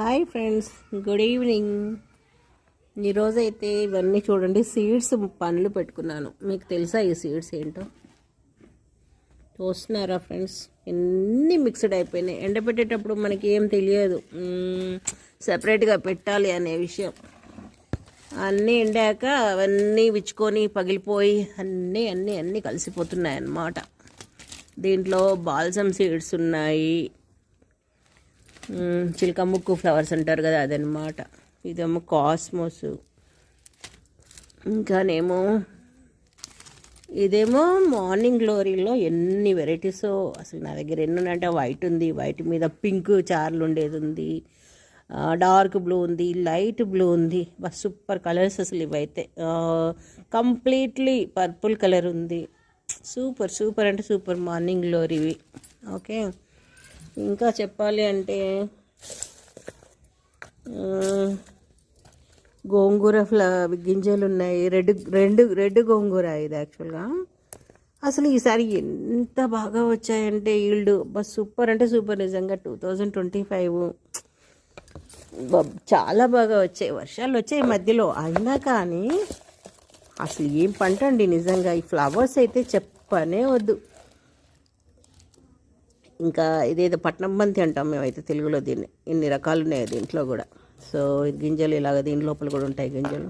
Hi friends, good evening. ఈరోజైతే ఇవన్నీ చూడండి, సీడ్స్ పండ్లు పెట్టుకున్నాను. మీకు తెలుసా ఈ సీడ్స్ ఏంటో? చూస్తున్నారా ఫ్రెండ్స్? ఎన్ని మిక్స్డ్ అయిపోయినాయి. ఎండబెట్టేటప్పుడు మనకి ఏం తెలియదు సపరేట్గా పెట్టాలి అనే విషయం. అన్నీ ఎండాక అవన్నీ విచ్చుకొని పగిలిపోయి అన్నీ అన్నీ అన్నీ కలిసిపోతున్నాయి అన్నమాట. దీంట్లో బాల్సమ్ సీడ్స్ ఉన్నాయి, చిలక ముక్కు ఫ్లవర్స్ అంటారు కదా అదనమాట. ఇదేమో కాస్మోస్, ఇంకానేమో ఇదేమో మార్నింగ్ గ్లోరీలో ఎన్ని వెరైటీస్. అసలు నా దగ్గర ఎన్ని ఉన్నాయంటే, వైట్ ఉంది, వైట్ మీద పింక్ చార్లు ఉండేది ఉంది, డార్క్ బ్లూ ఉంది, లైట్ బ్లూ ఉంది. బస్ సూపర్ కలర్స్ అసలు ఇవైతే. కంప్లీట్లీ పర్పుల్ కలర్ ఉంది. సూపర్ సూపర్ అంటే సూపర్ మార్నింగ్ గ్లోరీవి. ఓకే, ఇంకా చెప్పాలి అంటే గోంగూర గింజలు ఉన్నాయి. రెడ్ గోంగూర ఇది యాక్చువల్గా. అసలు ఈసారి ఎంత బాగా వచ్చాయంటే ఈల్డ్ బస్ సూపర్ అంటే సూపర్. నిజంగా 2025 చాలా బాగా వచ్చాయి. వర్షాలు వచ్చాయి మధ్యలో, అయినా కానీ అసలు ఏం పంట అండి నిజంగా. ఈ ఫ్లవర్స్ అయితే చెప్పనే వద్దు. ఇంకా ఇదేదో పట్నం బంతి అంటాం మేమైతే తెలుగులో దీన్ని. ఇన్ని రకాలు ఉన్నాయి దీంట్లో కూడా. సో గింజలు ఇలాగ దీని లోపల కూడా ఉంటాయి గింజలు.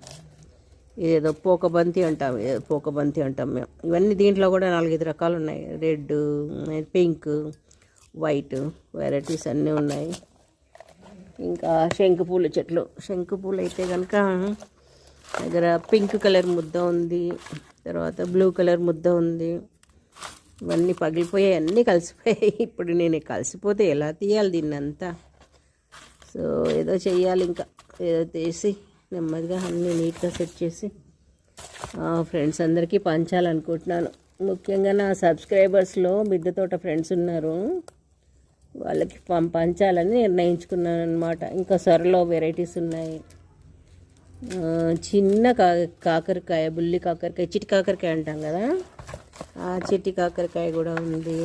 ఇదేదో పోకబంతి అంటాం, పోకబంతి అంటాం మేము. ఇవన్నీ దీంట్లో కూడా 4-5 రకాలు ఉన్నాయి. రెడ్, పింక్, వైట్ వెరైటీస్ అన్నీ ఉన్నాయి. ఇంకా శంకుపూల చెట్లు. శంకుపూలు అయితే కనుక దగ్గర పింక్ కలర్ ముద్ద ఉంది, తర్వాత బ్లూ కలర్ ముద్ద ఉంది. ఇవన్నీ పగిలిపోయాయి, అన్నీ కలిసిపోయాయి. ఇప్పుడు నేను కలిసిపోతే ఎలా తీయాలి దీన్ని అంతా? సో ఏదో చెయ్యాలి, ఇంకా ఏదో తీసి నెమ్మదిగా అన్నీ నీట్గా సెట్ చేసి ఫ్రెండ్స్ అందరికీ పంచాలనుకుంటున్నాను. ముఖ్యంగా నా సబ్స్క్రైబర్స్లో మిద్దె తోట ఫ్రెండ్స్ ఉన్నారు, వాళ్ళకి పంచాలని నిర్ణయించుకున్నాను అనమాట. ఇంకా సొరలో వెరైటీస్ ఉన్నాయి. చిన్న కాకరకాయ, బుల్లి కాకరకాయ, చిట్టి కాకరకాయ అంటాం కదా, ఆ చిట్టి కాకరకాయ కూడా ఉంది.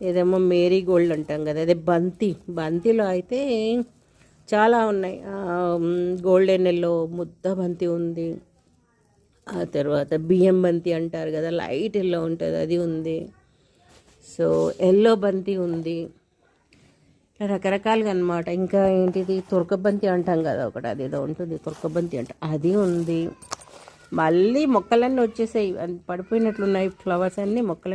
ఏదేమో మేరీ గోల్డ్ అంటాం కదా, అదే బంతిలో అయితే చాలా ఉన్నాయి. గోల్డెన్ ఎల్లో ముద్ద బంతి ఉంది. ఆ తర్వాత బియ్యం బంతి అంటారు కదా, లైట్ ఎల్లో ఉంటుంది, అది ఉంది. సో ఎల్లో బంతి ఉంది. ఇట్లా రకరకాలుగా అనమాట. ఇంకా ఏంటిది తురకబంతి అంటాం కదా ఒకటి, అదేదో ఉంటుంది తురకబంతి అంట, అది ఉంది. మళ్ళీ మొక్కలన్నీ వచ్చేసాయి, పడిపోయినట్లున్నాయి ఫ్లవర్స్ అన్నీ మొక్కలు.